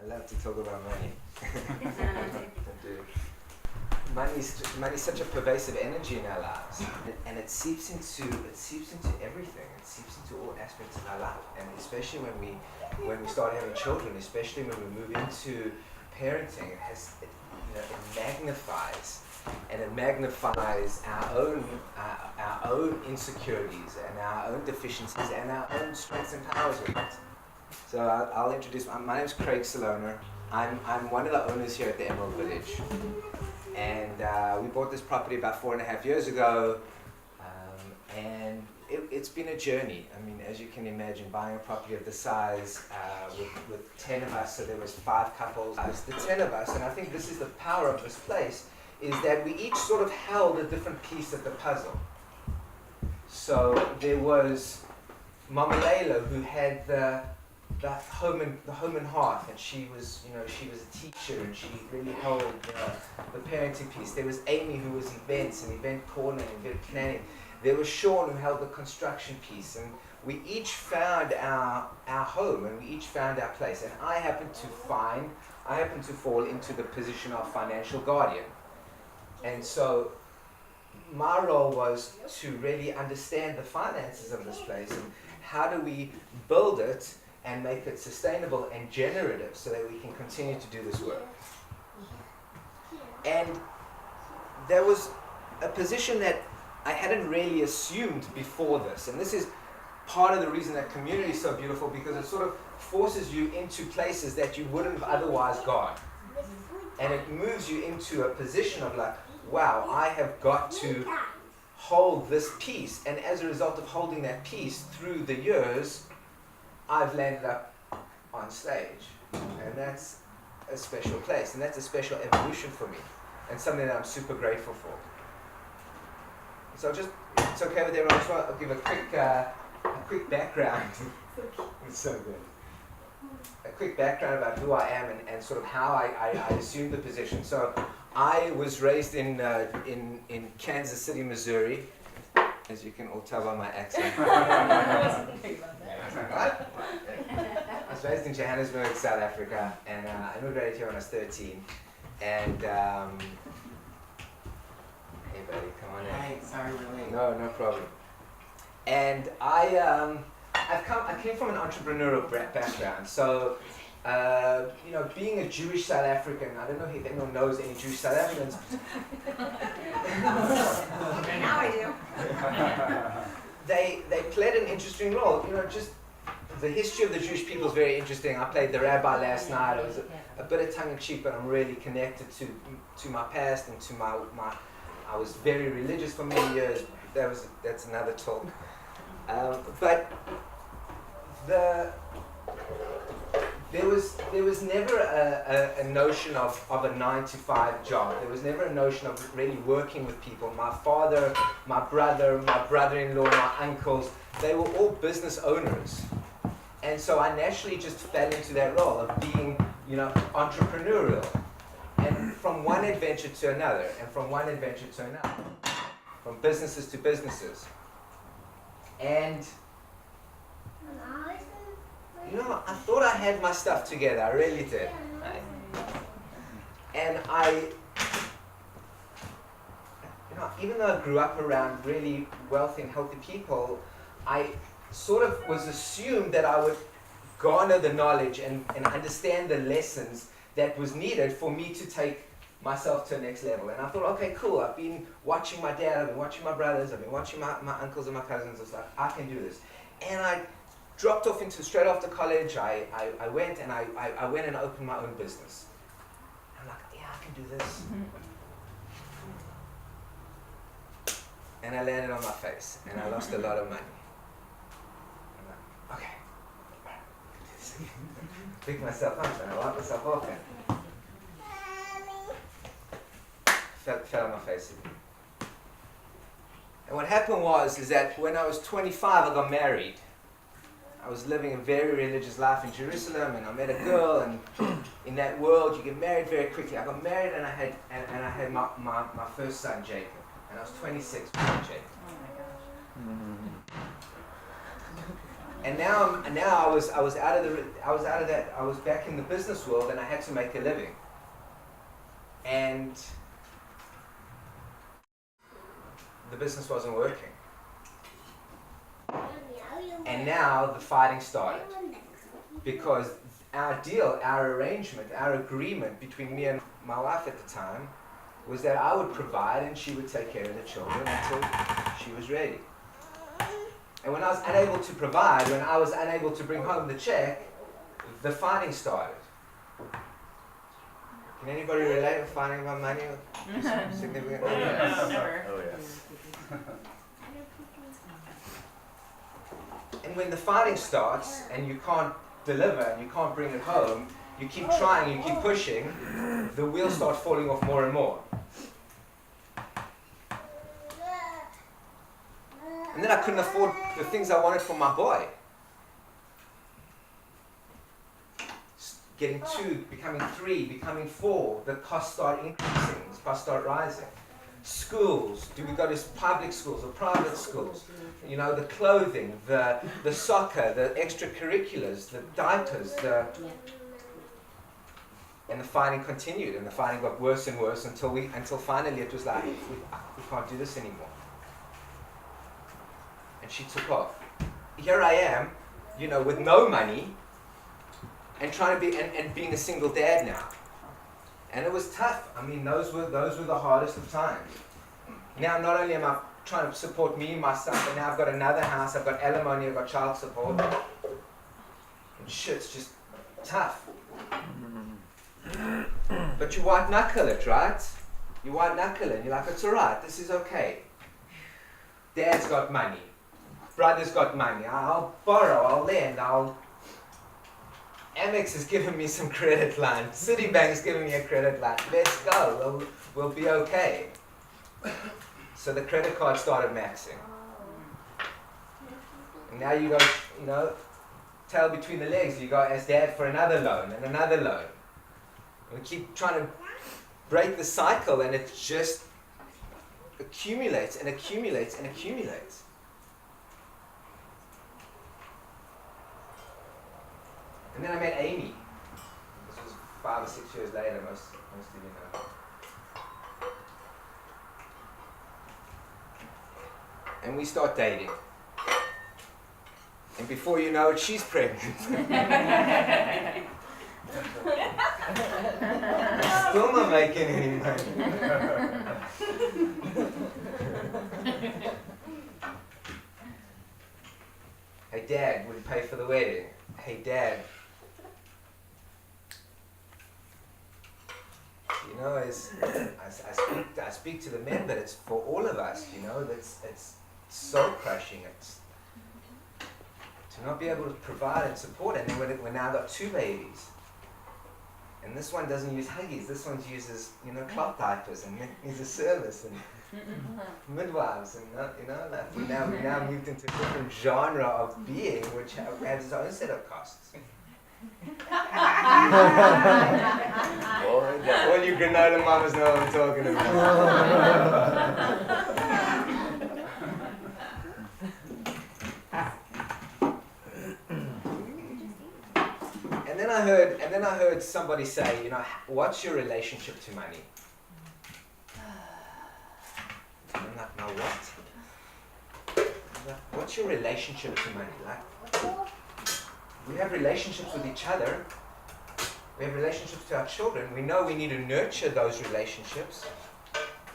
I love to talk about money. I do. Money's such a pervasive energy in our lives, and it seeps into everything. It seeps into all aspects of our life, and especially when we start having children, especially when we move into parenting, it magnifies, and it magnifies our own insecurities and our own deficiencies and our own strengths and powers with it. So I'll introduce. My name is Craig Saloner. I'm one of the owners here at the Emerald Village. And we bought this property about 4.5 years ago, and it's been a journey. I mean, as you can imagine, buying a property of this size with 10 of us, so there was 5 couples, the 10 of us, and I think this is the power of this place, is that we each sort of held a different piece of the puzzle. So there was Mama Layla, who had the home and hearth, and she was a teacher, and she really held the parenting piece. There was Amy, who was events and event coordinating, event planning. There was Sean, who held the construction piece, and we each found our home, and we each found our place. And I happened to fall into the position of financial guardian. And so my role was to really understand the finances of this place, and how do we build it and make it sustainable and generative so that we can continue to do this work. And there was a position that I hadn't really assumed before this, and this is part of the reason that community is so beautiful, because it sort of forces you into places that you wouldn't have otherwise gone. And it moves you into a position of like, wow, I have got to hold this piece, and as a result of holding that piece through the years, I've landed up on stage, and that's a special place, and that's a special evolution for me, and something that I'm super grateful for. So it's okay with everyone, I'll give a quick background. It's so good. A quick background about who I am and sort of how I assumed the position. So I was raised in Kansas City, Missouri, as you can all tell by my accent. I was raised in Johannesburg, South Africa, and I immigrated here when I was 13. And hey, buddy, come on in. Hi, sorry we're late. No problem. And I came from an entrepreneurial background. So, being a Jewish South African, I don't know if anyone knows any Jewish South Africans. Now I do. They played an interesting role. Just the history of the Jewish people is very interesting. I played the rabbi last night. It was a bit of tongue-in-cheek, but I'm really connected to my past and to my. I was very religious for many years. That's another talk. But there was never a notion of a 9-to-5 job. There was never a notion of really working with people. My father, my brother, my brother-in-law, my uncles, they were all business owners. And so I naturally just fell into that role of being, entrepreneurial. And from one adventure to another, and from one adventure to another. From businesses to businesses. And I thought I had my stuff together. I really did. And even though I grew up around really wealthy and healthy people, I sort of was assumed that I would garner the knowledge and understand the lessons that was needed for me to take myself to the next level. And I thought, okay, cool. I've been watching my dad, I've been watching my brothers, I've been watching my uncles and my cousins. I was like, I can do this. And I dropped off straight after college. I went and I went and opened my own business. I'm like, yeah, I can do this. And I landed on my face, and I lost a lot of money. I'm like, okay, pick myself up, and I locked myself off, and fell on my face again. And what happened is that when I was 25, I got married. I was living a very religious life in Jerusalem, and I met a girl, and in that world you get married very quickly. I got married, and I had my first son, Jacob, and I was 26 when I had Jacob. Oh my gosh. now I was out of that. I was back in the business world, and I had to make a living. And the business wasn't working. And now the fighting started, because our deal, our arrangement, our agreement between me and my wife at the time was that I would provide and she would take care of the children until she was ready. And when I was unable to provide, when I was unable to bring home the check, the fighting started. Can anybody relate with fighting about money? Significant? Never. Oh, yes. And when the fighting starts and you can't deliver and you can't bring it home, you keep trying, you keep pushing, the wheels start falling off more and more. And then I couldn't afford the things I wanted for my boy. Getting 2, becoming 3, becoming 4, the costs start increasing, the costs start rising. Schools, do we go to public schools or private schools? You know, the clothing, the soccer, the extracurriculars, the diapers, and the fighting continued, and the fighting got worse and worse until finally it was like, we can't do this anymore. And she took off. Here I am, you know, with no money, and trying to be and being a single dad now. And it was tough. I mean, those were the hardest of times. Now, not only am I trying to support me and my son, but now I've got another house, I've got alimony, I've got child support. And shit's just tough. But you white knuckle it, right? You white knuckle it, and you're like, it's alright, this is okay. Dad's got money. Brother's got money. I'll borrow, I'll lend, Amex has given me some credit line. Citibank's giving me a credit line. Let's go. We'll be okay. So the credit card started maxing. And now you go, you know, tail between the legs. You go ask Dad for another loan and another loan. And we keep trying to break the cycle, and it just accumulates and accumulates and accumulates. And then I met Amy. This was 5 or 6 years later, most of you know. And we start dating. And before you know it, she's pregnant. Still not making any money. Hey Dad, will you pay for the wedding? Hey Dad, you know, I speak to the men, but it's for all of us, you know, it's soul crushing. It's to not be able to provide and support, and then we now got 2 babies. And this one doesn't use Huggies, this one uses, you know, cloth diapers, and needs a service, and midwives, and you know, like we now moved into a different genre of being, which has its own set of costs. All you granola mamas know what I'm talking about. And then I heard somebody say, you know, what's your relationship to money? I'm like, no, what? What's your relationship to money? Like, we have relationships with each other. We have relationships to our children. We know we need to nurture those relationships.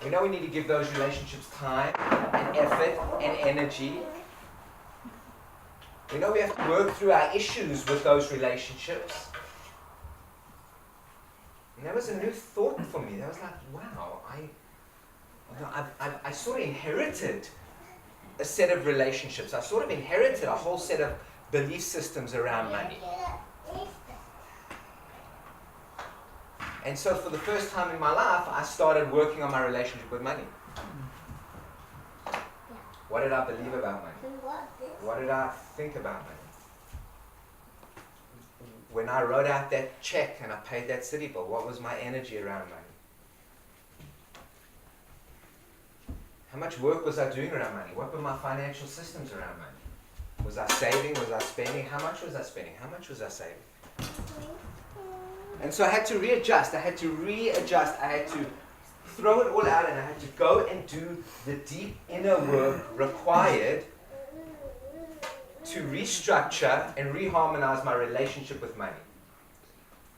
We know we need to give those relationships time and effort and energy. We know we have to work through our issues with those relationships. And that was a new thought for me. That was like, wow, I sort of inherited a set of relationships. I sort of inherited a whole set of belief systems around money. And so for the first time in my life, I started working on my relationship with money. What did I believe about money? What did I think about money? When I wrote out that check and I paid that city bill, what was my energy around money? How much work was I doing around money? What were my financial systems around money? Was I saving? Was I spending? How much was I spending? How much was I saving? And so I had to readjust. I had to throw it all out, and I had to go and do the deep inner work required to restructure and reharmonize my relationship with money.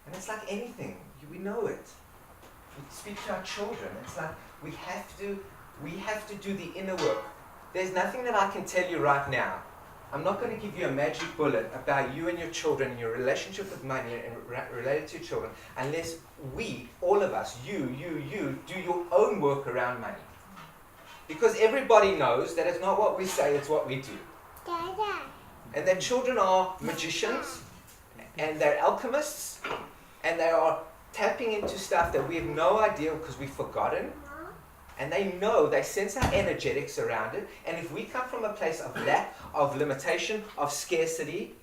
And it's like anything. We know it. We speak to our children. It's like we have to do the inner work. There's nothing that I can tell you right now. I'm not going to give you a magic bullet about you and your children and your relationship with money and related to your children unless we, all of us, you, do your own work around money. Because everybody knows that it's not what we say, it's what we do. Dada. And that children are magicians and they're alchemists and they are tapping into stuff that we have no idea because we've forgotten. And they sense our energetics around it. And if we come from a place of lack, of limitation, of scarcity,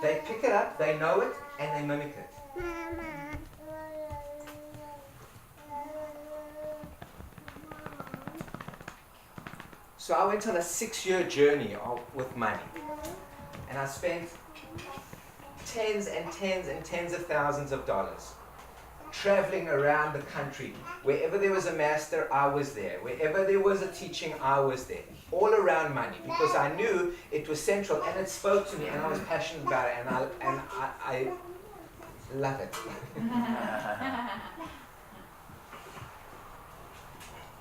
they pick it up, they know it, and they mimic it. So I went on a 6-year journey with money. And I spent tens and tens and tens of thousands of dollars traveling around the country. Wherever there was a master, I was there. Wherever there was a teaching, I was there. All around money, because I knew it was central and it spoke to me and I was passionate about it, and I love it.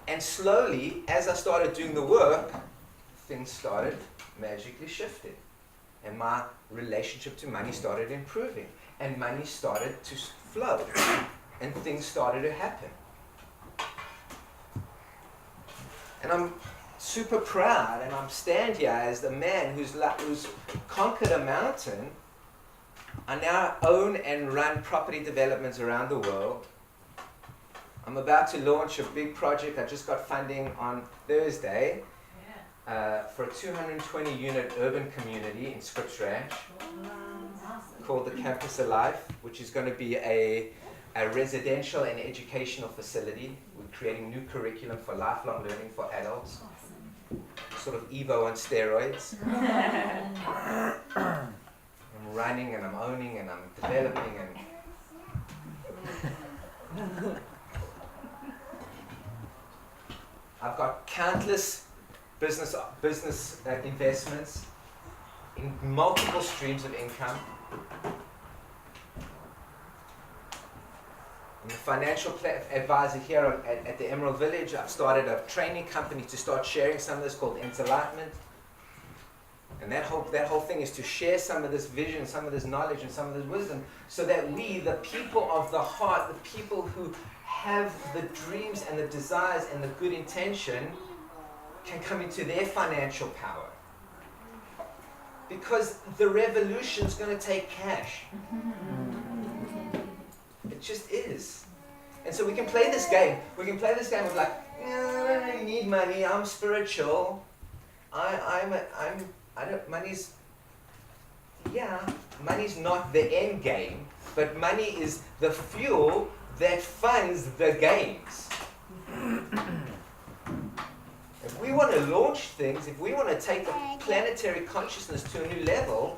And slowly, as I started doing the work, things started magically shifting. And my relationship to money started improving. And money started to flow. And things started to happen. And I'm super proud, and I'm stand here as the man who's conquered a mountain. I now own and run property developments around the world. I'm about to launch a big project. I just got funding on Thursday for a 220-unit urban community in Scripps Ranch called the Campus Alive, which is going to be a residential and educational facility. We're creating new curriculum for lifelong learning for adults. Awesome. Sort of Evo on steroids. I'm running and I'm owning and I'm developing and I've got countless business investments in multiple streams of income. I'm a financial advisor here at the Emerald Village. I've started a training company to start sharing some of this called Enlightenment. And that whole thing is to share some of this vision, some of this knowledge, and some of this wisdom so that we, the people of the heart, the people who have the dreams and the desires and the good intention, can come into their financial power. Because the revolution is going to take cash. It just is. And so we can play this game. We can play this game of like, I don't really need money. I'm spiritual. Money's not the end game, but money is the fuel that funds the games. If we want to launch things, if we want to take the planetary consciousness to a new level,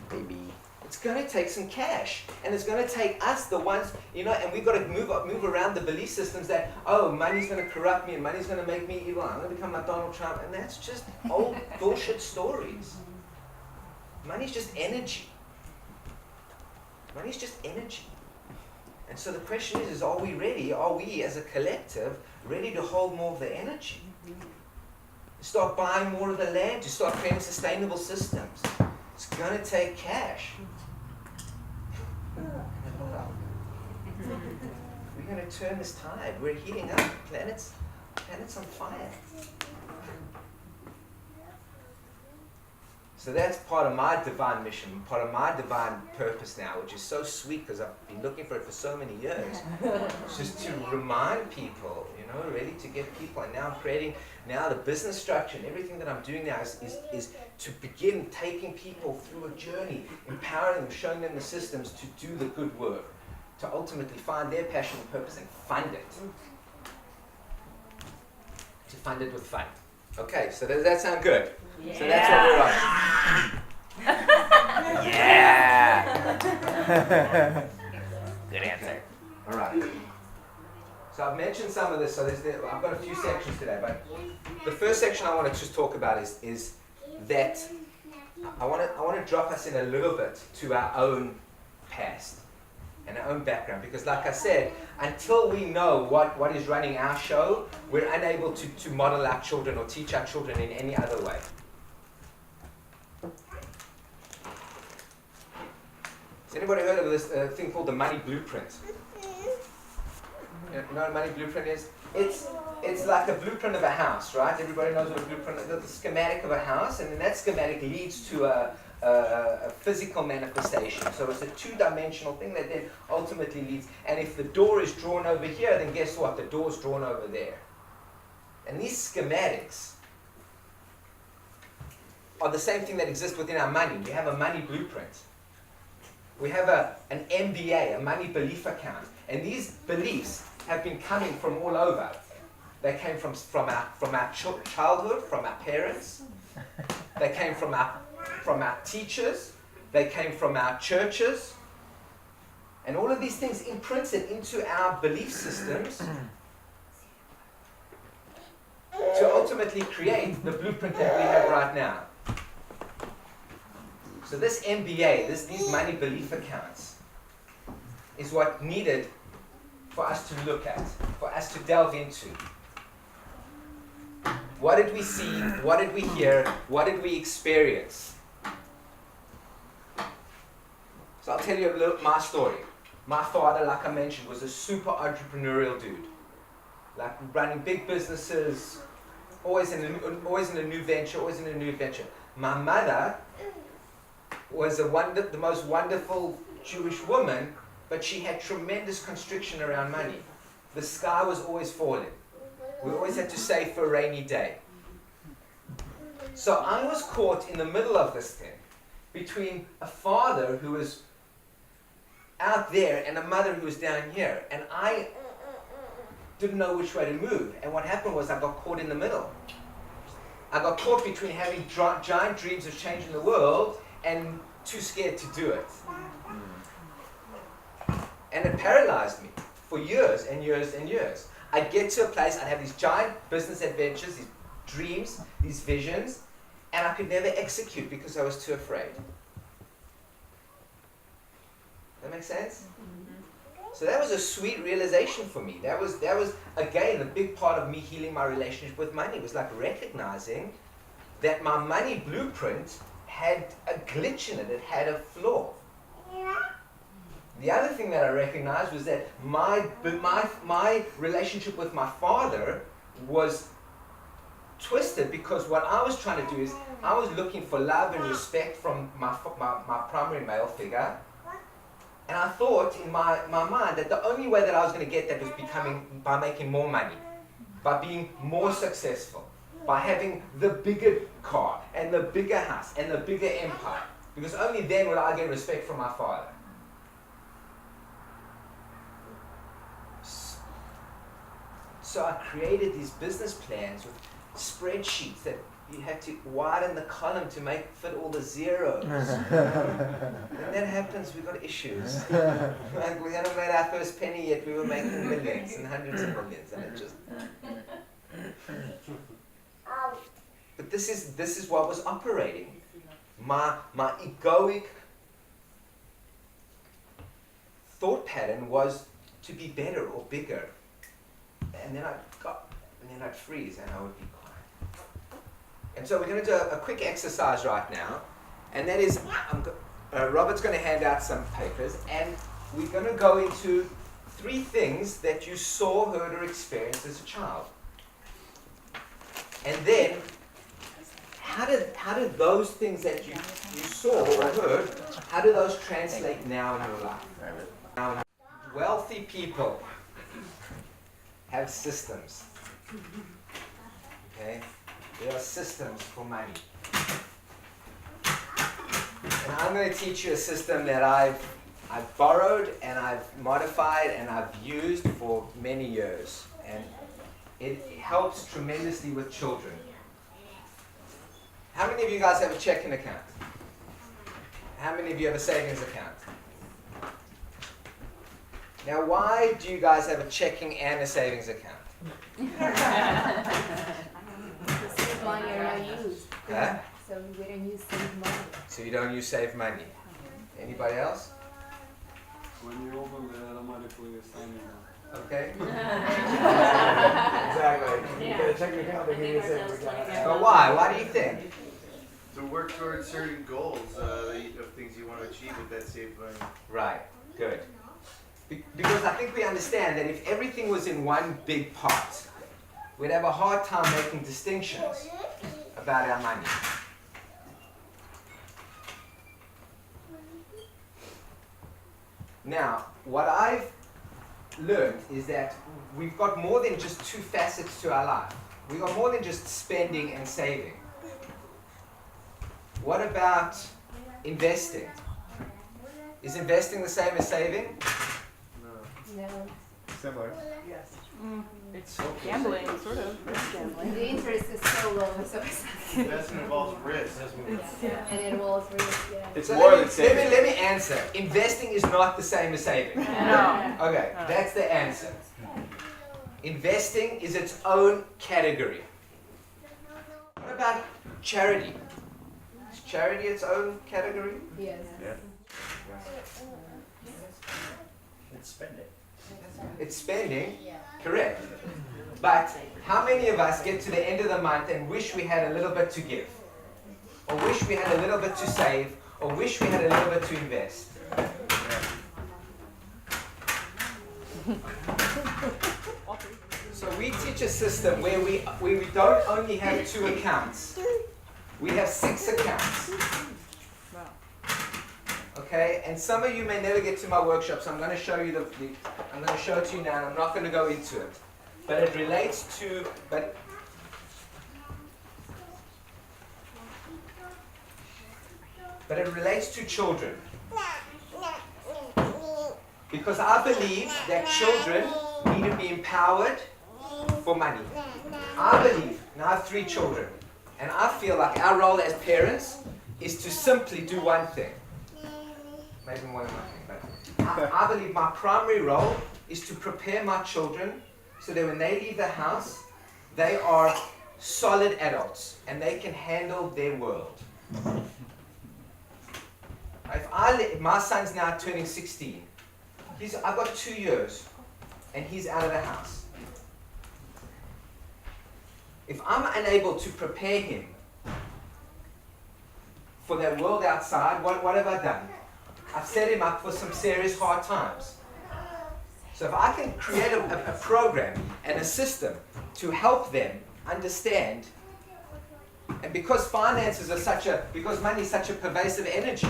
baby, it's going to take some cash. And it's going to take us, the ones, and we've got to move around the belief systems that, money's going to corrupt me and money's going to make me evil. I'm going to become like Donald Trump. And that's just old bullshit stories. Money's just energy. Money's just energy. And so the question is are we ready? Are we as a collective ready to hold more of the energy? Start buying more of the land, to start creating sustainable systems. It's going to take cash. We're going to turn this tide. We're heating up. Planet's on fire. So that's part of my divine mission, part of my divine purpose now, which is so sweet because I've been looking for it for so many years. It's just to remind people, ready to get people. And now I'm creating the business structure and everything that I'm doing now is to begin taking people through a journey, empowering them, showing them the systems to do the good work, to ultimately find their passion and purpose and fund it. To fund it with fun. Okay, so does that sound good? Yeah. So that's what we're on. Yeah. Good answer. All right. So I've mentioned some of this. So I've got a few sections today, but the first section I want to just talk about is that I want to drop us in a little bit to our own past and our own background, because like I said, until we know what is running our show, we're unable to model our children or teach our children in any other way. Has anybody heard of this thing called the money blueprint? You know what a money blueprint is? It's like a blueprint of a house, right? Everybody knows what a blueprint is. The schematic of a house, and then that schematic leads to a physical manifestation. So it's a two-dimensional thing that then ultimately leads. And if the door is drawn over here, then guess what? The door is drawn over there. And these schematics are the same thing that exists within our money. We have a money blueprint. We have an MBA, a money belief account. And these beliefs have been coming from all over. They came from our childhood, from our parents. They came from our teachers. They came from our churches. And all of these things imprinted into our belief systems to ultimately create the blueprint that we have right now. So this MBA, these money belief accounts, is what needed for us to look at, for us to delve into. What did we see? What did we hear? What did we experience? So I'll tell you a little my story. My father, like I mentioned, was a super entrepreneurial dude. Like running big businesses, always in a new venture. My mother was the most wonderful Jewish woman, but she had tremendous constriction around money. The sky was always falling. We always had to save for a rainy day. So I was caught in the middle of this thing, between a father who was out there and a mother who was down here. And I didn't know which way to move. And what happened was I got caught in the middle. I got caught between having giant dreams of changing the world and too scared to do it. And it paralyzed me for years and years and years. I'd get to a place, I'd have these giant business adventures, these dreams, these visions, and I could never execute because I was too afraid. That make sense? So that was a sweet realization for me. That was again a big part of me healing my relationship with money. It was like recognizing that my money blueprint had a glitch in it. It had a flaw. The other thing that I recognized was that my relationship with my father was twisted, because what I was trying to do is I was looking for love and respect from my primary male figure. And I thought in my mind that the only way that I was going to get that was by making more money, by being more successful, by having the bigger car and the bigger house and the bigger empire, because only then will I get respect from my father. So I created these business plans with spreadsheets that you had to widen the column to fit all the zeros. When that happens, we've got issues. Like we hadn't made our first penny yet, we were making millions and hundreds of millions, and it just. But this is what was operating. My egoic thought pattern was to be better or bigger, and then I'd freeze and I would be quiet. And so we're going to do a quick exercise right now, and that is, Robert's going to hand out some papers, and we're going to go into 3 things that you saw, heard, or experienced as a child. And then, how did those things that you saw or heard, how do those translate now in your life? Now, wealthy people have systems. Okay? There are systems for money. And I'm going to teach you a system that I've borrowed and I've modified and I've used for many years. And it helps tremendously with children. How many of you guys have a checking account? How many of you have a savings account? Now, why do you guys have a checking and a savings account? Save money or not use. Huh? So we don't use save money. So you don't use save money. Anybody else? When you open, they automatically assign you. Okay. Exactly. You get a checking account, they give you a savings account. But why? Why do you think? To work towards certain goals of things you want to achieve with that saved money. Right. Good. Because I think we understand that if everything was in one big pot, we'd have a hard time making distinctions about our money. Now, what I've learned is that we've got more than just two facets to our life. We've got more than just spending and saving. What about investing? Is investing the same as saving? No. Similar. Yes. It's gambling, sort of. It's gambling. The interest is so low, so it's Investment involves risk. and it involves risk, yeah. It's So more let than me saving. answer. Investing is not the same as saving. No. Okay, that's the answer. Investing is its own category. What about charity? Is charity its own category? Yes. It's spending. It's spending, correct. But how many of us get to the end of the month and wish we had a little bit to give? Or wish we had a little bit to save? Or wish we had a little bit to invest? So we teach a system where we don't only have 2 accounts. We have 6 accounts. Okay, and some of you may never get to my workshop, so I'm going to show you I'm going to show it to you now, and I'm not going to go into it. But it relates to, but it relates to children. Because I believe that children need to be empowered for money. I believe, and I have 3 children, and I feel like our role as parents is to simply do one thing. Maybe more than one thing, but I believe my primary role is to prepare my children so that when they leave the house, they are solid adults and they can handle their world. If my son's now turning 16, I've got 2 years and he's out of the house. If I'm unable to prepare him for that world outside, what have I done? I've set him up for some serious hard times. So if I can create a program and a system to help them understand, and because finances are because money is such a pervasive energy,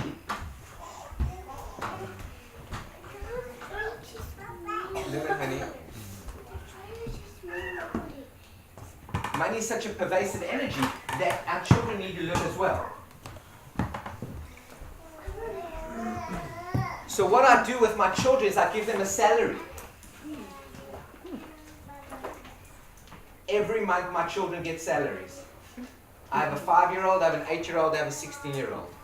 money is such a pervasive energy that our children need to learn as well. So what I do with my children is I give them a salary. Every month my children get salaries. I have a 5-year-old, I have an 8-year-old, I have a 16-year-old.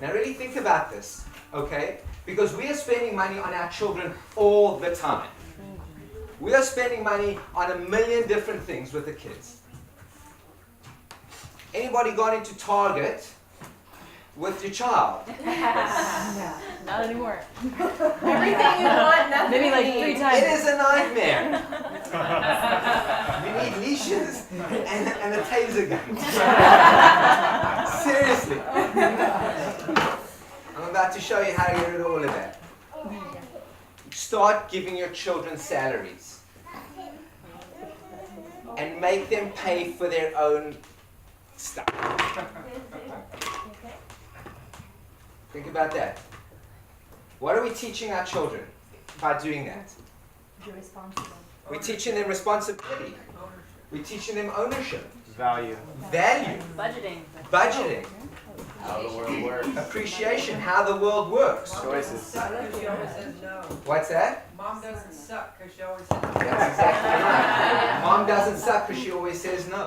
Now really think about this, okay? Because we are spending money on our children all the time. We are spending money on a million different things with the kids. Anybody gone into Target with your child? Not anymore. Everything you want, nothing Maybe like you 3 need. times. It is a nightmare. We need leashes and a taser gun. Seriously. I'm about to show you how to get rid of all of that. Start giving your children salaries. And make them pay for their own stuff. Think about that. What are we teaching our children by doing that? You're responsible. We're teaching them responsibility. We're teaching them ownership. Value. Value. Budgeting. How the world works. Appreciation. How the world works. Choices. She always says no. What's that? Mom doesn't suck because she always says no. That's exactly right. Mom doesn't suck because she always says no.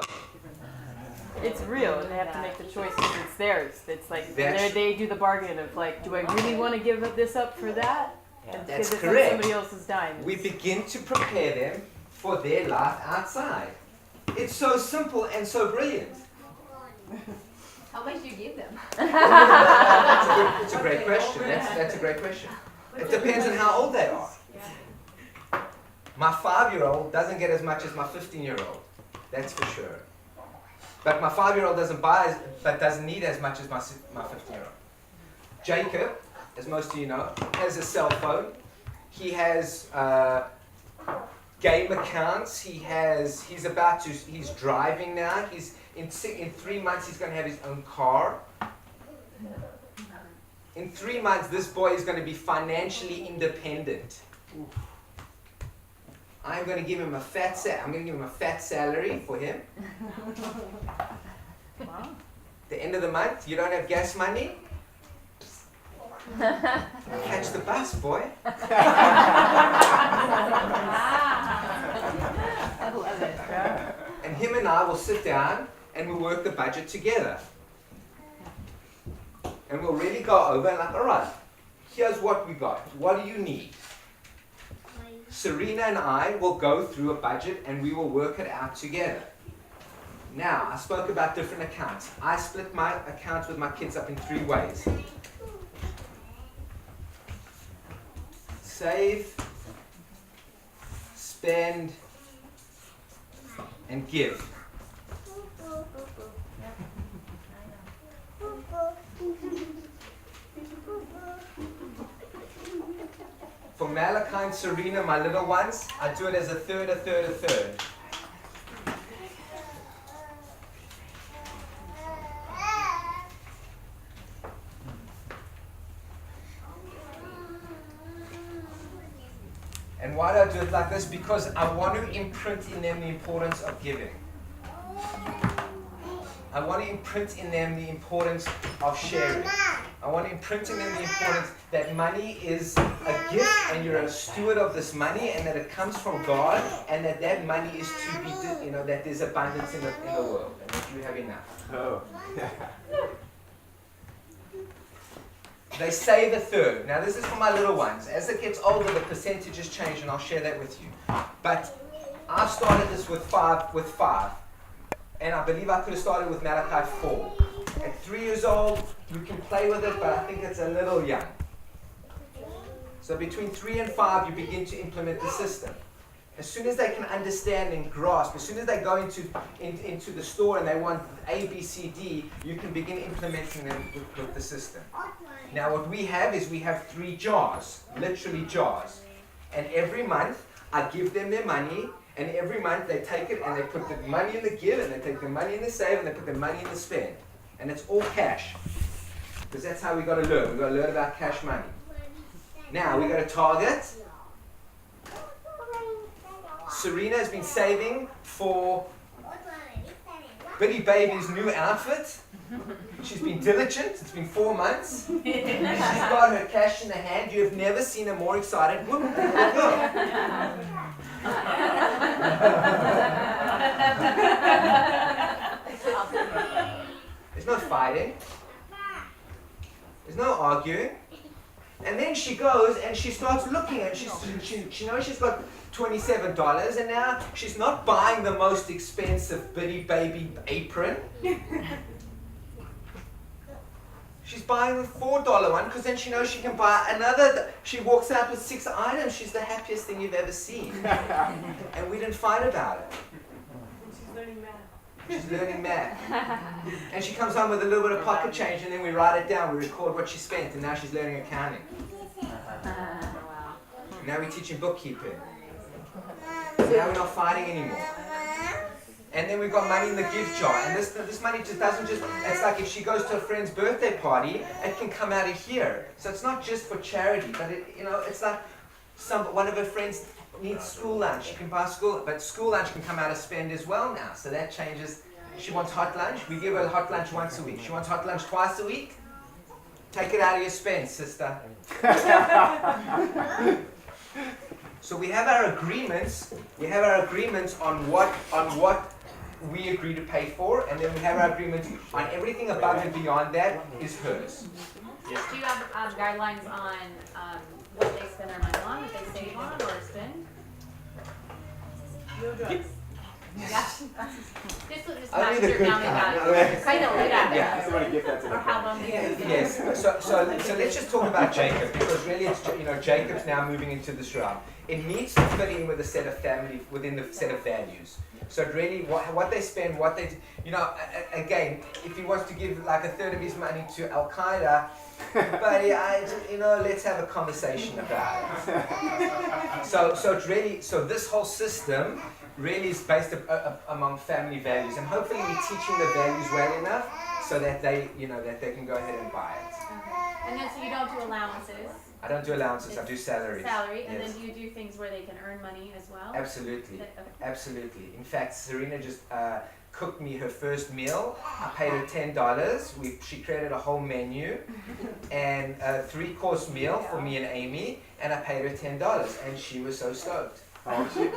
It's real, and they have to make the choice. It's theirs. It's like That's- they do the bargain of like, do I really want to give this up for that? And That's because it's correct. on somebody else's dime. We begin to prepare them for their life outside. It's so simple and so brilliant. How much do you give them? It's a great question. That's a great question. It depends on how old they are. My 5-year-old doesn't get as much as my 15-year-old. That's for sure. But my 5-year-old doesn't need as much as my 15-year-old. Jacob, as most of you know, has a cell phone. He has game accounts. He's driving now. In 3 months he's going to have his own car. In 3 months this boy is going to be financially independent. I'm going to give him a fat salary for him. Wow. The end of the month, you don't have gas money? Catch the bus, boy. I love it. Yeah. And him and I will sit down and we'll work the budget together. And we'll really go over and like, all right, here's what we got. What do you need? Serena and I will go through a budget and we will work it out together. Now, I spoke about different accounts. I split my accounts with my kids up in 3 ways. Save, spend, and give. For Malachi and Serena, my little ones, I do it as a third, a third, a third. And why do I do it like this? Because I want to imprint in them the importance of giving. I want to imprint in them the importance of sharing. I want to imprint in them the importance that money is a gift and you're a steward of this money and that it comes from God and that money is to be, that there's abundance in the world and that you have enough. Oh. They save a third. Now this is for my little ones. As it gets older, the percentages change and I'll share that with you. But I've started this with five. And I believe I could have started with Malachi 4. At 3 years old, you can play with it, but I think it's a little young. So between 3 and 5, you begin to implement the system. As soon as they can understand and grasp, as soon as they go into the store and they want A, B, C, D, you can begin implementing them with the system. Now what we have is we have 3 jars, literally jars. And every month, I give them their money, and every month they take it and they put the money in the give, and they take the money in the save, and they put the money in the spend. And it's all cash. Because that's how we got to learn. We've got to learn about cash money. Now, we got to target. Serena has been saving for Billy Baby's new outfit. She's been diligent. It's been 4 months. She's got her cash in the hand. You have never seen a more excited woman than that girl. There's no fighting. There's no arguing. And then she goes and she starts looking at it. She knows she's got $27 and now she's not buying the most expensive Bitty Baby apron. She's buying the $4 one because then she knows she can buy another. She walks out with 6 items. She's the happiest thing you've ever seen. And we didn't fight about it. She's learning math. She's learning math. And she comes home with a little bit of pocket change and then we write it down. We record what she spent and now she's learning accounting. Now we're teaching bookkeeping. So now we're not fighting anymore. And then we've got money in the gift jar. And this money just doesn't just, it's like if she goes to a friend's birthday party, it can come out of here. So it's not just for charity, but it's like one of her friends needs school lunch. She can buy but school lunch can come out of spend as well now. So that changes. She wants hot lunch. We give her hot lunch once a week. She wants hot lunch twice a week. Take it out of your spend, sister. So we have our agreements. We have our agreements on what we agree to pay for, and then we have our agreement on everything above and beyond that is hers. Do you have guidelines on what they spend their money on, what they save on, or spend? No drugs. Yeah. Just Only match the your good family kind. values. Kind of like that. Yeah. Somebody give that to the Or how long they Yes. So let's just talk about Jacob, because really it's, Jacob's now moving into this realm. It needs to fit in with a set of family, within the set of values. So it really, what they spend, what they, again, if he wants to give like a third of his money to Al Qaeda, buddy, let's have a conversation about it. So it's really, so this whole system really is based among family values, and hopefully we're teaching the values well enough so that they, that they can go ahead and buy it. Okay. And then so you don't do allowances. I don't do allowances, I do salaries. Salary, and Yes. then do you do things where they can earn money as well? Absolutely, Okay. absolutely. In fact, Serena just cooked me her first meal. I paid her $10. She created a whole menu and a 3-course meal for me and Amy, and I paid her $10, and she was so stoked. How old is she?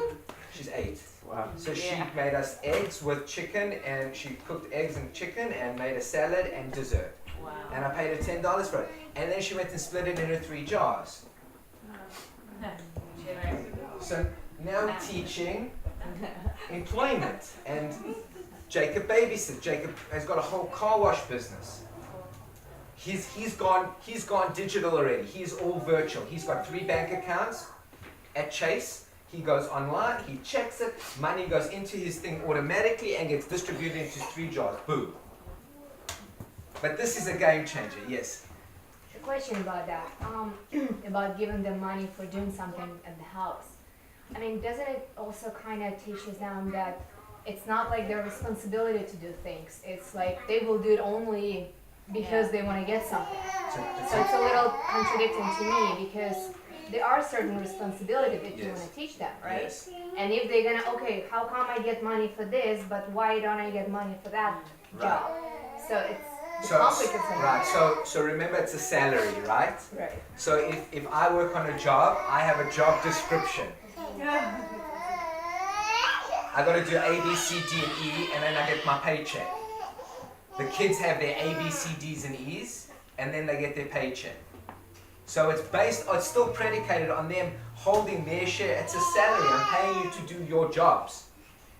She's 8. Wow. So she made us eggs with chicken, and she cooked eggs and chicken and made a salad and dessert. Wow. And I paid her $10 for it. And then she went and split it into 3 jars. So now we're teaching employment, and Jacob babysits. Jacob has got a whole car wash business. He's gone digital already. He's all virtual. He's got 3 bank accounts at Chase. He goes online, he checks it, money goes into his thing automatically and gets distributed into 3 jars. Boom. But this is a game changer, yes. A question about that, about giving them money for doing something at the house. I mean, doesn't it also kind of teaches them that it's not like their responsibility to do things? It's like they will do it only because they want to get something. So it's a little contradicting to me, because there are certain responsibilities that you want to teach them, right? Yes. And if they're gonna, okay, how come I get money for this, but why don't I get money for that job? So it's the conflict is like right. So remember, it's a salary, right? Right. So if I work on a job, I have a job description. I got to do A, B, C, D, and E, and then I get my paycheck. The kids have their A, B, C, Ds, and E's, and then they get their paycheck. So it's still predicated on them holding their share. It's a salary. I'm paying you to do your jobs.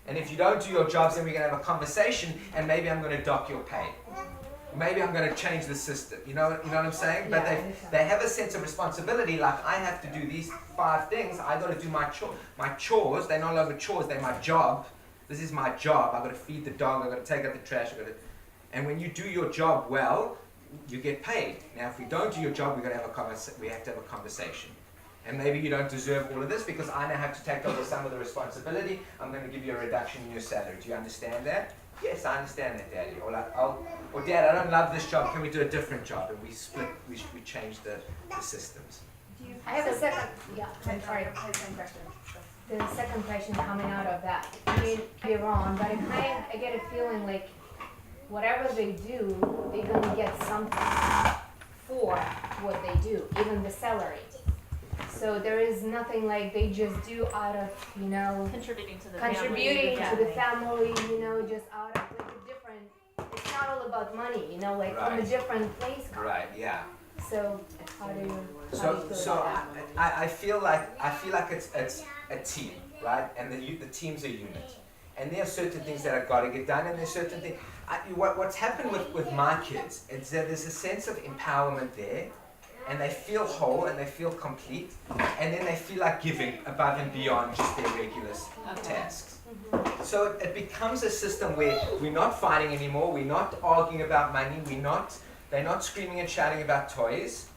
And if you don't do your jobs, then we're going to have a conversation, and maybe I'm going to dock your pay. Maybe I'm going to change the system. You know what I'm saying? But they have a sense of responsibility. Like, I have to do these 5 things. I got to do my chores. They're no longer chores. They're my job. This is my job. I got to feed the dog. I got to take out the trash. And when you do your job well, you get paid. Now, if we don't do your job, we have to have a conversation. And maybe you don't deserve all of this because I now have to take over some of the responsibility. I'm going to give you a reduction in your salary. Do you understand that? Yes, I understand that, Daddy. Or Dad, I don't love this job. Can we do a different job? And we split. We change the systems. I have a second. Yeah, I'm sorry. The second question coming out of that. I mean, you're wrong, but I get a feeling like whatever they do, they're gonna get something for what they do, even the salary. So there is nothing like they just do out of, Contributing to the contributing family. to the family, just out of like a different. It's not all about money, like from a Right. different place. Right. Yeah. So how do you feel So about that? I feel like it's a team, right? And the team's a unit. And there are certain things that I've got to get done, and there's certain things. What's happened with my kids is that there's a sense of empowerment there, and they feel whole and they feel complete, and then they feel like giving above and beyond just their regular tasks. So it becomes a system where we're not fighting anymore, we're not arguing about money, they're not screaming and shouting about toys,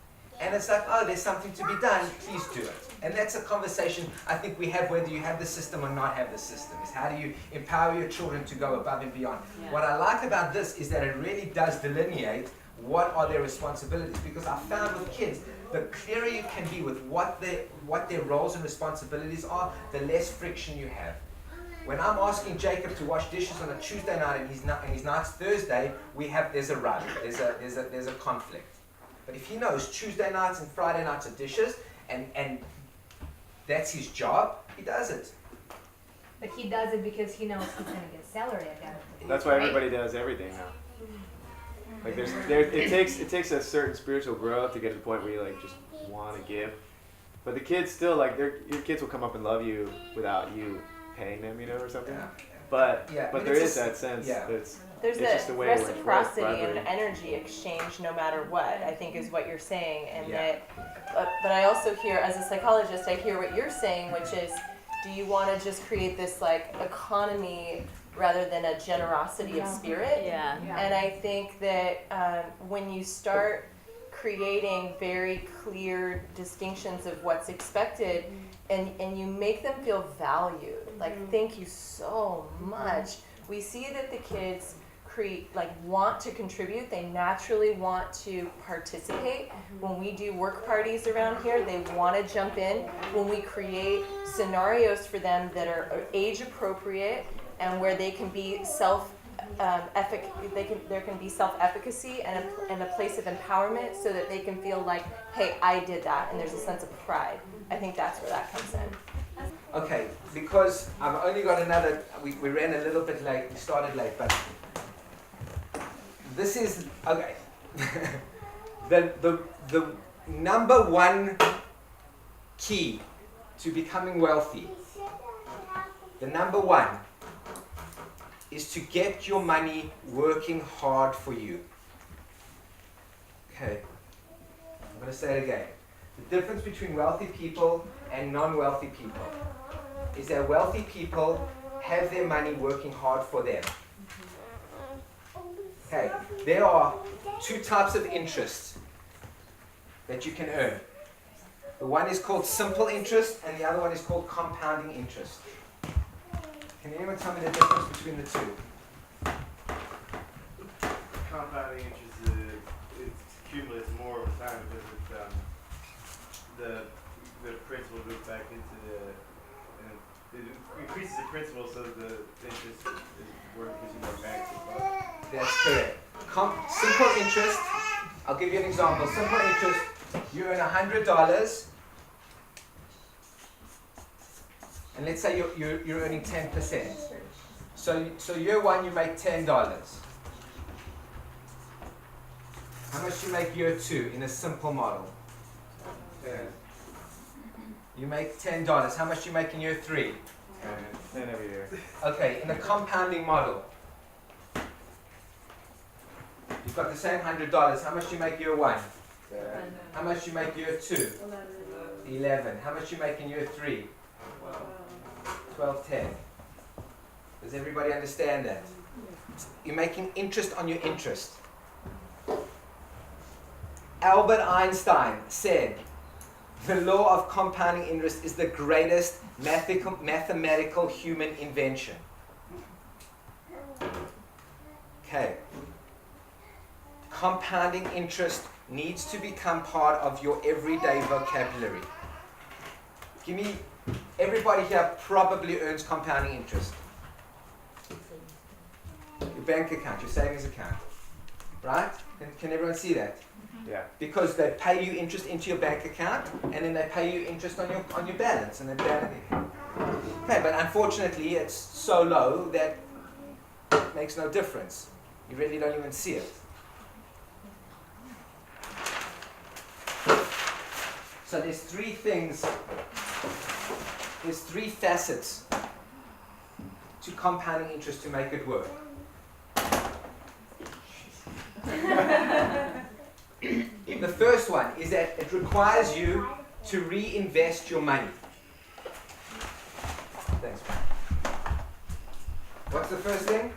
and it's like, oh, there's something to be done, please do it. And that's a conversation I think we have whether you have the system or not have the system, is how do you empower your children to go above and beyond. Yeah. What I like about this is that it really does delineate what are their responsibilities, because I found with kids, the clearer you can be with what their roles and responsibilities are, the less friction you have. When I'm asking Jacob to wash dishes on a Tuesday night and his night's Thursday, there's a run, there's a conflict. But if he knows Tuesday nights and Friday nights are dishes, and that's his job, he does it. but he does it because he knows he's gonna get salary at the end of the week. That's why right? everybody does everything now. Like it takes a certain spiritual growth to get to the point where you like just want to give. But the kids still like your kids will come up and love you without you paying them, or something. Yeah. But Yeah, but and there it's is that sense yeah. that's There's it's just the a way it works, reciprocity and brotherly. energy exchange no matter what, I think is what you're saying. And Yeah. but I also hear, as a psychologist, I hear what you're saying, which is, do you want to just create this like economy rather than a generosity of spirit? Yeah. And I think that when you start creating very clear distinctions of what's expected, and you make them feel valued, like thank you so much. We see that the kids want to contribute. They naturally want to participate. When we do work parties around here, they want to jump in. When we create scenarios for them that are age appropriate and where they can be there can be self-efficacy and a place of empowerment, so that they can feel like, hey, I did that, and there's a sense of pride. I think that's where that comes in. Okay, because I've only got another, we ran a little bit late, we started late, but this is, okay. the number one key to becoming wealthy, the number one, is to get your money working hard for you. Okay, I'm going to say it again. The difference between wealthy people and non-wealthy people is that wealthy people have their money working hard for them. Okay, there are two types of interest that you can earn. The one is called simple interest and the other one is called compounding interest. Can anyone tell me the difference between the two? Compounding interest it accumulates more over time because the principal goes back into it increases the principal, so the interest is worth because you more banks as well. That's correct. Simple interest, I'll give you an example. Simple interest, you earn $100, and let's say you're earning 10%. So year one you make $10. How much do you make year two in a simple model? You make $10. How much do you make in year three? 10 every year. Okay, in a compounding model, you've got the same $100. How much do you make year one? How much do you make year two? 11. How much do you make in year three? 12, 10. Does everybody understand that? You're making interest on your interest. Albert Einstein said, the law of compounding interest is the greatest mathematical human invention. Okay. Compounding interest needs to become part of your everyday vocabulary. Everybody here probably earns compounding interest. Your bank account, your savings account. Right? Can everyone see that? Yeah. Because they pay you interest into your bank account, and then they pay you interest on your balance, and okay, but unfortunately it's so low that it makes no difference. You really don't even see it. So there's three facets to compounding interest to make it work. The first one is that it requires you to reinvest your money. Thanks. What's the first thing?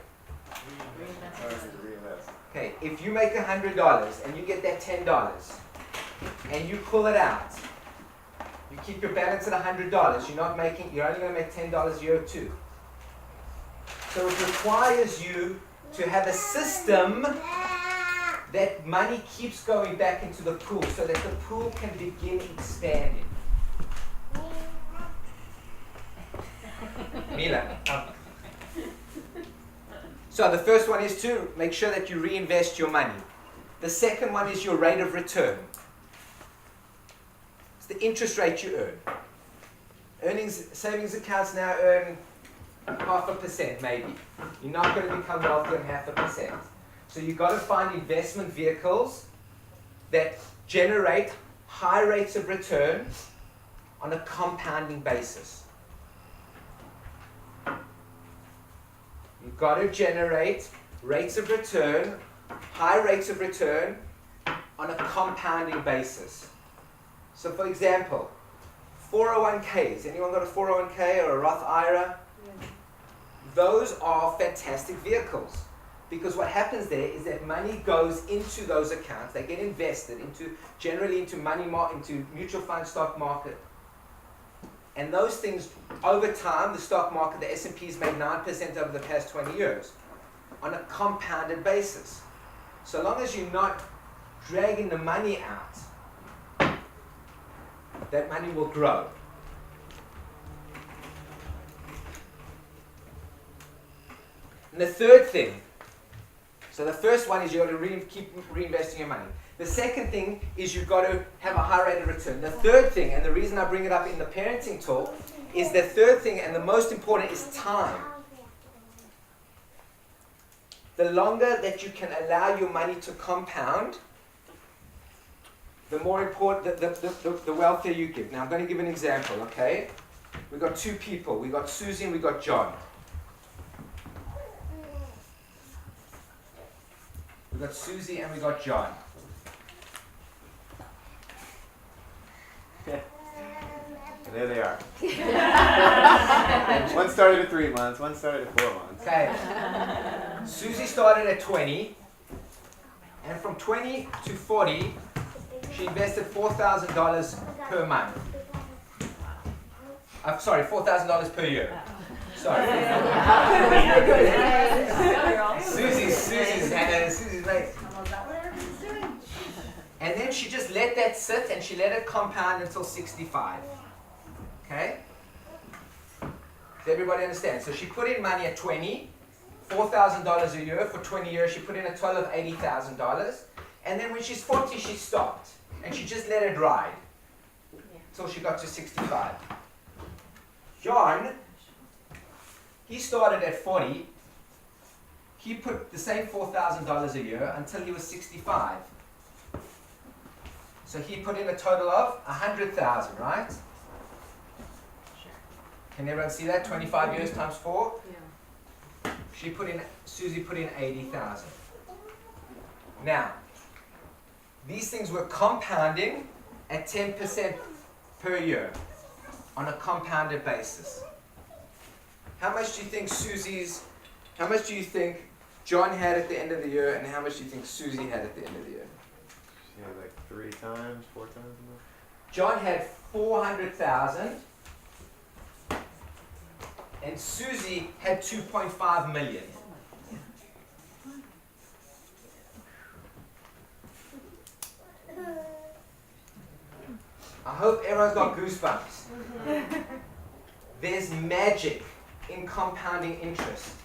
Okay, if you make $100 and you get that $10 and you pull it out, you keep your balance at $100. You're only going to make $10 year two. So it requires you to have a system that money keeps going back into the pool so that the pool can begin expanding. Mila. So the first one is to make sure that you reinvest your money. The second one is your rate of return. It's the interest rate you earn. Savings accounts now earn 0.5% maybe. You're not going to become wealthy on 0.5%. So you've got to find investment vehicles that generate high rates of return on a compounding basis. You've got to generate rates of return, high rates of return on a compounding basis. So for example, 401ks. Anyone got a 401k or a Roth IRA? Those are fantastic vehicles. Because what happens there is that money goes into those accounts. They get invested generally into into mutual fund, stock market. And those things, over time, the stock market, the S&P's made 9% over the past 20 years on a compounded basis. So long as you're not dragging the money out, that money will grow. And the third thing, so the first one is you've got to keep reinvesting your money. The second thing is you've got to have a high rate of return. The third thing, and the reason I bring it up in the parenting talk, is the third thing, and the most important, is time. The longer that you can allow your money to compound, the more important, the wealthier you get. Now I'm going to give an example, okay? We've got two people. We've got Susie and we've got John. We've got Susie and we've got John. There they are. One started at 3 months, one started at 4 months. Okay. Susie started at 20, and from 20 to 40, she invested $4,000 per month. Sorry, $4,000 per year. Sorry. Susie's mate. And then she just let that sit and she let it compound until 65. Okay? Does everybody understand? So she put in money at 20, $4,000 a year. For 20 years, she put in a total of $80,000. And then when she's 40, she stopped. And she just let it ride until she got to 65. John, he started at 40. He put the same $4,000 a year until he was 65. So he put in a total of $100,000, right? Can everyone see that? 25 years times 4? Yeah. Susie put in 80,000. Now, these things were compounding at 10% per year on a compounded basis. How much do you think John had at the end of the year, and how much do you think Susie had at the end of the year? Yeah, like 3 times, 4 times more. John had 400,000, and Susie had 2.5 million. I hope everyone's got goosebumps. There's magic in compounding interest.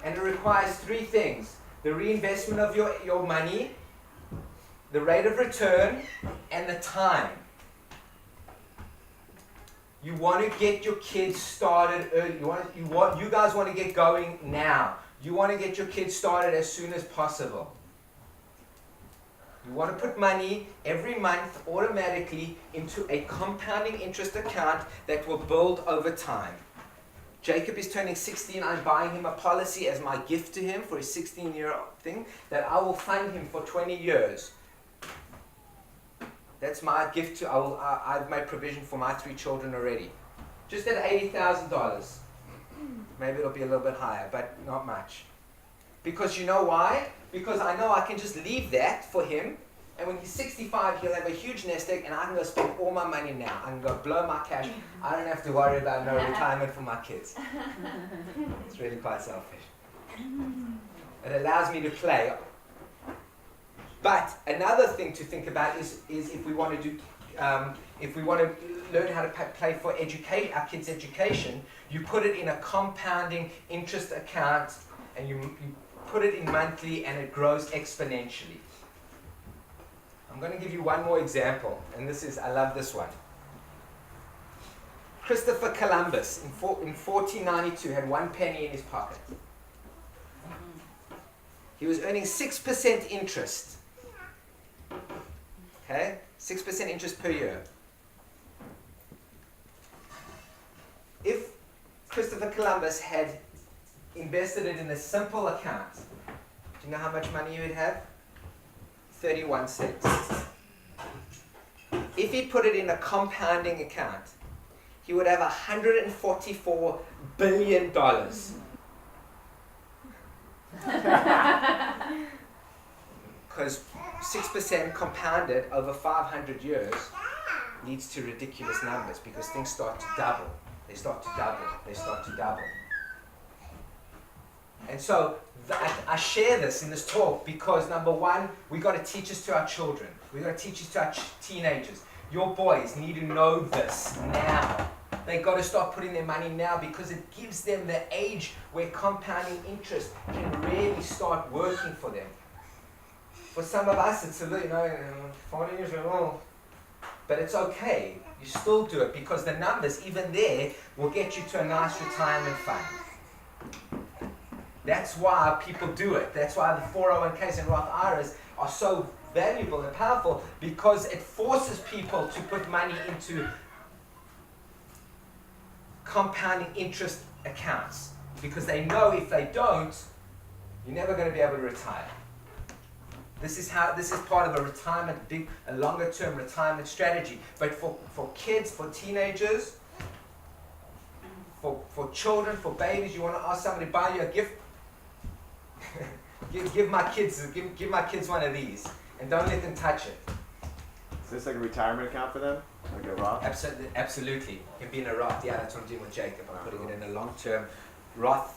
And it requires 3 things: the reinvestment of your money, the rate of return, and the time. You want to get your kids started early. You guys want to get going now. You want to get your kids started as soon as possible. You want to put money every month automatically into a compounding interest account that will build over time. Jacob is turning 16. I'm buying him a policy as my gift to him for his 16-year-old thing that I will fund him for 20 years. That's my gift to. I've made provision for my 3 children already. Just at $80,000. Maybe it'll be a little bit higher, but not much. Because you know why? Because I know I can just leave that for him, and when he's 65, he'll have a huge nest egg, and I can go spend all my money now. I can go blow my cash. I don't have to worry about no retirement for my kids. It's really quite selfish. It allows me to play. But another thing to think about is if we want to learn how to play for our kids' education, you put it in a compounding interest account, and you put it in monthly, and it grows exponentially. I'm going to give you one more example, and I love this one. Christopher Columbus in 1492 had 1 penny in his pocket. He was earning 6% interest. Okay? 6% interest per year. If Christopher Columbus had invested it in a simple account, do you know how much money he would have? 31 cents. If he put it in a compounding account, he would have $144 billion. Because 6% compounded over 500 years leads to ridiculous numbers because things start to double. They start to double. They start to double. And so I share this in this talk because number one, we got to teach this to our children. We got to teach this to our teenagers. Your boys need to know this now. They got to start putting their money now because it gives them the age where compounding interest can really start working for them. For some of us, it's a little, 40 years old, but it's okay. You still do it because the numbers, even there, will get you to a nice retirement fund. That's why people do it. That's why the 401ks and Roth IRAs are so valuable and powerful because it forces people to put money into compounding interest accounts because they know if they don't, you're never going to be able to retire. This is part of a retirement, a longer term retirement strategy. But for kids, for teenagers, for children, for babies, you want to ask somebody to buy you a gift? give my kids one of these and don't let them touch it. Is this like a retirement account for them? Like a Roth? Absolutely. It can be in a Roth. Yeah, that's what I'm doing with Jacob. I'm putting it in a long-term Roth.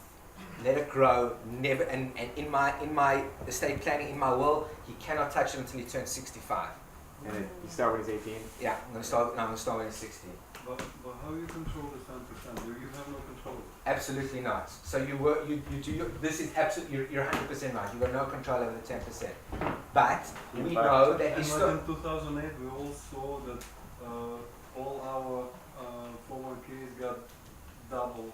Let it grow. Never. And in my estate planning, in my will, he cannot touch it until he turns 65. And you start when he's 18? Yeah, I'm going to start when he's 60. But how you control the 10%? You have no control. Absolutely not. So you do this is absolutely you're 100% right. You got no control over the 10%. But we know that And it's like still in 2008, we all saw that all our 401ks got double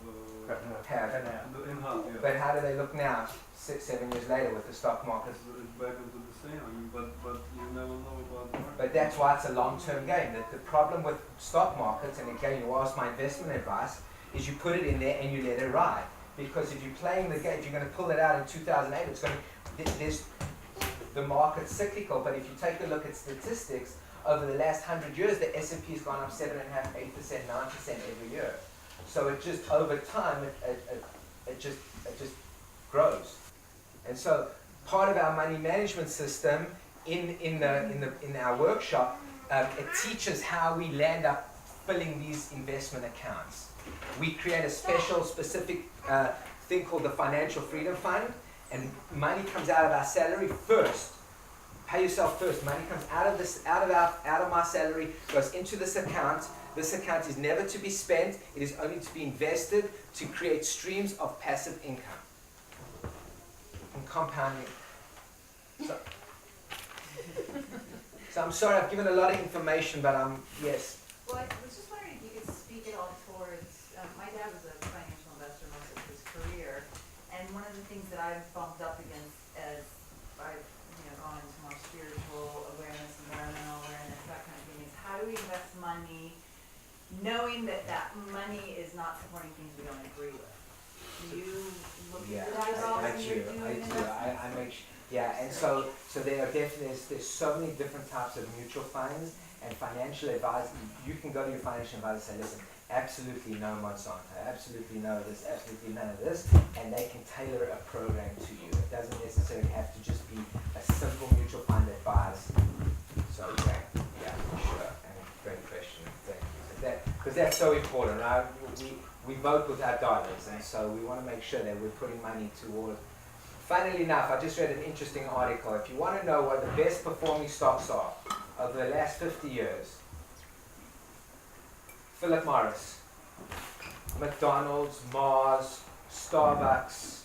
have. in half. Yeah. But how do they look now, 6-7 years later with the stock market? It's back into the same. I mean, but you never know about the market. But that's why it's a long-term game. The problem with stock markets, and again, you ask my investment advice, is you put it in there and you let it ride. Because if you're playing the game, if you're going to pull it out in 2008, it's going to, the market's cyclical. But if you take a look at statistics, over the last 100 years, the S&P has gone up 7.5%, 8%, 9% every year. So it just, over time, it just grows. And so part of our money management system in our workshop, it teaches how we land up filling these investment accounts. We create a specific thing called the Financial Freedom Fund, and money comes out of our salary first. Pay yourself first. Money comes out of my salary, goes into this account. This account is never to be spent. It is only to be invested to create streams of passive income and compounding. So I'm sorry, I've given a lot of information, but yes. Well, I was just wondering if you could speak at all towards, my dad was a financial investor most of his career, and one of the things that I've bumped up against as I've gone into more spiritual awareness, environmental awareness, that kind of thing, is how do we invest money knowing that that money is not supporting things we don't agree with? Do you look into that at all when you're doing investments? I make and so there are definitely there's so many different types of mutual funds and financial advice. You can go to your financial advisor and say, listen, absolutely no Monsanto, absolutely no this, absolutely none of this, and they can tailor a program to you. It doesn't necessarily have to just be a simple mutual fund advice. So yeah, for sure. And great question. Thank you. Because that's so important, right? We vote with our dollars, and so we want to make sure that we're putting money toward. Funnily enough, I just read an interesting article. If you want to know what the best performing stocks are over the last 50 years, Philip Morris, McDonald's, Mars, Starbucks,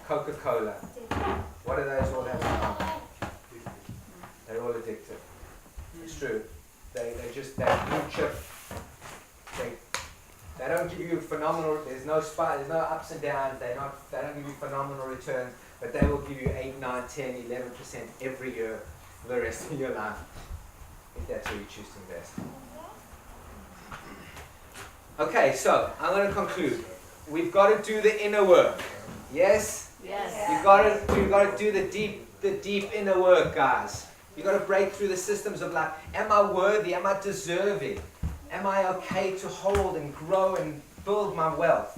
Coca-Cola. What do those all have in common? They're all addictive. It's true. They're blue chip They don't give you phenomenal. There's no ups and downs. They don't give you phenomenal returns, but they will give you 8, 9, 10, 11% every year for the rest of your life, if that's where you choose to invest. Okay, so I'm going to conclude. We've got to do the inner work. Yes? Yes. You've got to do the deep inner work, guys. You've got to break through the systems of life. Am I worthy? Am I deserving? Am I okay to hold and grow and build my wealth?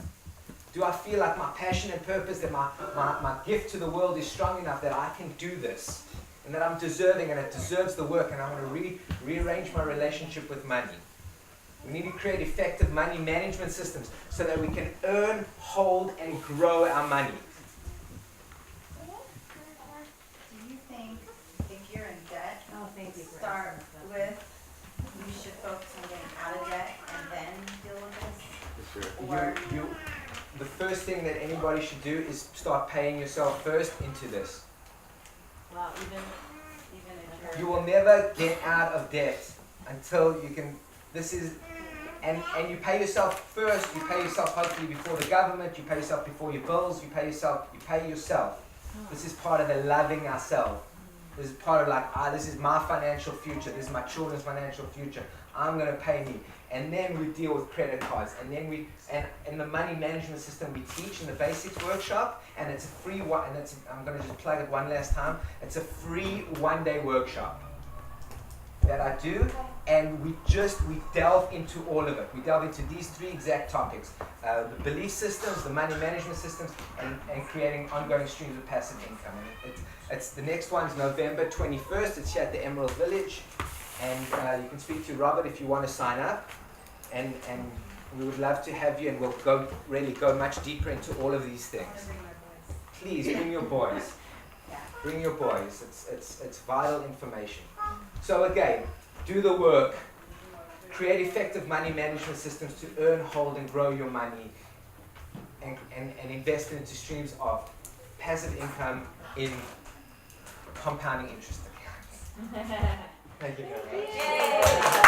Do I feel like my passion and purpose, that my gift to the world is strong enough that I can do this? And that I'm deserving and it deserves the work, and I want to rearrange my relationship with money. We need to create effective money management systems so that we can earn, hold, and grow our money. Do you think if you're in debt, Oh, thank you. start with, you should focus on getting out of debt and then deal with this? For sure. Or The first thing that anybody should do is start paying yourself first into this. Wow, even if You will never get out of debt until you can. And you pay yourself first. You pay yourself hopefully before the government. You pay yourself before your bills. You pay yourself. This is part of the loving ourselves. This is part of like, this is my financial future. This is my children's financial future. I'm going to pay me. And then we deal with credit cards. And then and in the money management system we teach in the basics workshop, and it's a free one. And I'm going to just plug it one last time. It's a free one-day workshop that I do, and we delve into all of it. We delve into these 3 exact topics: the belief systems, the money management systems, and creating ongoing streams of passive income. And it's the next one's November 21st. It's here at the Emerald Village, and you can speak to Robert if you want to sign up, and we would love to have you, and we'll go much deeper into all of these things. Please bring your boys. Bring your boys. It's vital information. So again, do the work. Create effective money management systems to earn, hold, and grow your money, and invest it into streams of passive income in compounding interest accounts. Thank you very much. Yay!